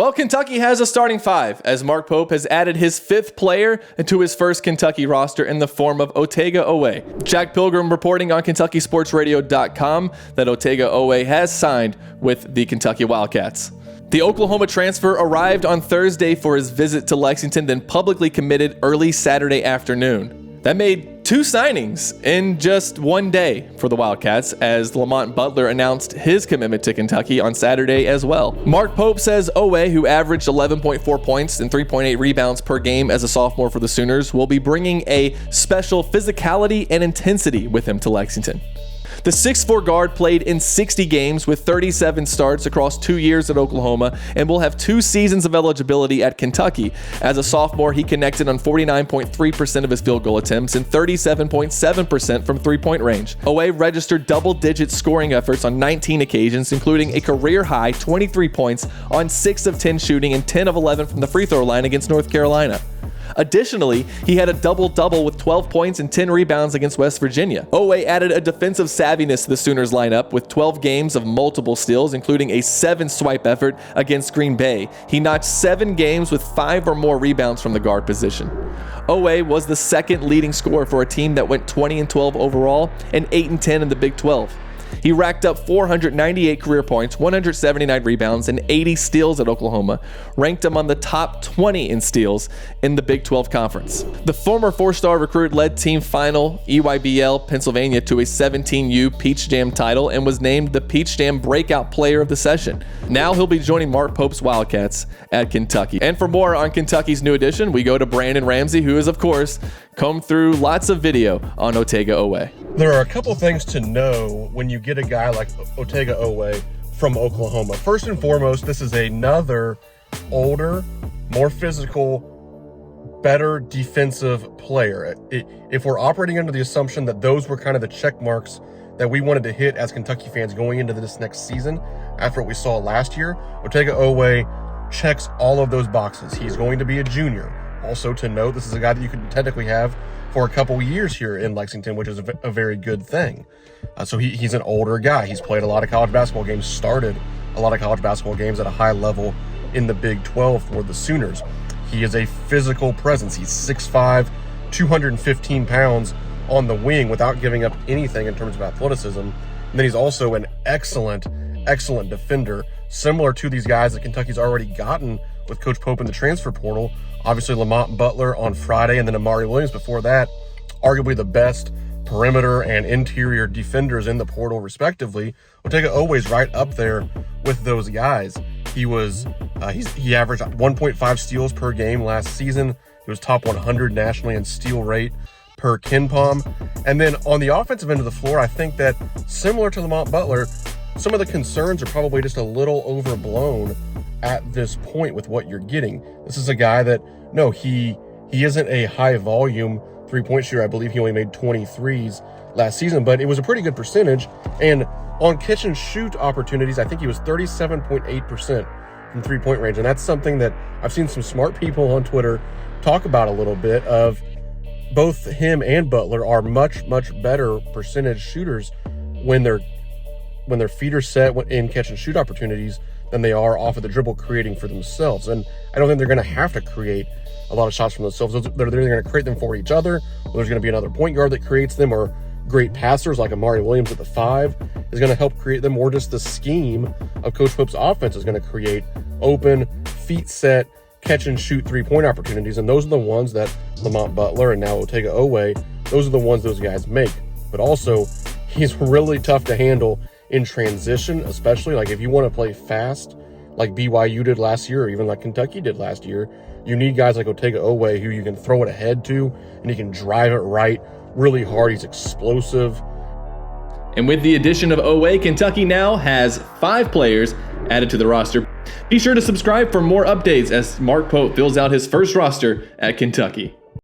Well, Kentucky has a starting five, as Mark Pope has added his fifth player to his first Kentucky roster in the form of Otega Oweh. Jack Pilgrim reporting on KentuckySportsRadio.com that Otega Oweh has signed with the Kentucky Wildcats. The Oklahoma transfer arrived on Thursday for his visit to Lexington, then publicly committed early Saturday afternoon. That made two signings in just one day for the Wildcats, as Lamont Butler announced his commitment to Kentucky on Saturday as well. Mark Pope says Oweh, who averaged 11.4 points and 3.8 rebounds per game as a sophomore for the Sooners, will be bringing a special physicality and intensity with him to Lexington. The 6'4 guard played in 60 games with 37 starts across 2 years at Oklahoma and will have 2 seasons of eligibility at Kentucky. As a sophomore, he connected on 49.3% of his field goal attempts and 37.7% from three-point range. Oweh registered double-digit scoring efforts on 19 occasions, including a career-high 23 points on 6 of 10 shooting and 10 of 11 from the free throw line against North Carolina. Additionally, he had a double-double with 12 points and 10 rebounds against West Virginia. Oweh added a defensive savviness to the Sooners lineup with 12 games of multiple steals, including a 7-swipe effort against Green Bay. He notched 7 games with 5 or more rebounds from the guard position. Oweh was the second leading scorer for a team that went 20-12 overall and 8-10 in the Big 12. He racked up 498 career points, 179 rebounds, and 80 steals at Oklahoma, ranked among the top 20 in steals in the Big 12 Conference. The former 4-star recruit led Team Final EYBL Pennsylvania to a 17U Peach Jam title and was named the Peach Jam Breakout Player of the Session. Now he'll be joining Mark Pope's Wildcats at Kentucky. And for more on Kentucky's new addition, we go to Brandon Ramsey, who is, of course, combed through lots of video on Otega Oweh. There are a couple things to know when you get a guy like Otega Oweh from Oklahoma. First and foremost, this is another older, more physical, better defensive player. If we're operating under the assumption that those were kind of the check marks that we wanted to hit as Kentucky fans going into this next season after what we saw last year, Otega Oweh checks all of those boxes. He's going to be a junior. Also to note, this is a guy that you could technically have for a couple years here in Lexington, which is a very good thing. So he's an older guy. He's played a lot of college basketball games, started a lot of college basketball games at a high level in the Big 12 for the Sooners. He is a physical presence. He's 6'5", 215 pounds on the wing without giving up anything in terms of athleticism. And then he's also an excellent defender, similar to these guys that Kentucky's already gotten with Coach Pope in the transfer portal. Obviously, Lamont Butler on Friday, and then Amari Williams before that, arguably the best perimeter and interior defenders in the portal, respectively. Otega Oweh's right up there with those guys. He averaged 1.5 steals per game last season. He was top 100 nationally in steal rate per KenPom. And then on the offensive end of the floor, I think that similar to Lamont Butler, some of the concerns are probably just a little overblown at this point with what you're getting. This is a guy that, no, he isn't a high volume three-point shooter. I believe he only made 23s last season, but it was a pretty good percentage. And on catch and shoot opportunities, I think he was 37.8% from three-point range. And that's something that I've seen some smart people on Twitter talk about a little bit of. Both him and Butler are much better percentage shooters when their feet are set in catch and shoot opportunities than they are off of the dribble creating for themselves. And I don't think they're going to have to create a lot of shots for themselves. They're either going to create them for each other, or there's going to be another point guard that creates them, or great passers like Amari Williams at the 5 is going to help create them, or just the scheme of Coach Pope's offense is going to create open, feet set, catch and shoot three-point opportunities. And those are the ones that Lamont Butler and now Otega Oweh, those are the ones those guys make. But also, he's really tough to handle in transition, especially like if you want to play fast like BYU did last year, or even like Kentucky did last year, you need guys like Otega Oweh who you can throw it ahead to and he can drive it right really hard. He's explosive. And with the addition of Oweh, Kentucky now has 5 players added to the roster. Be sure to subscribe for more updates as Mark Pope fills out his first roster at Kentucky.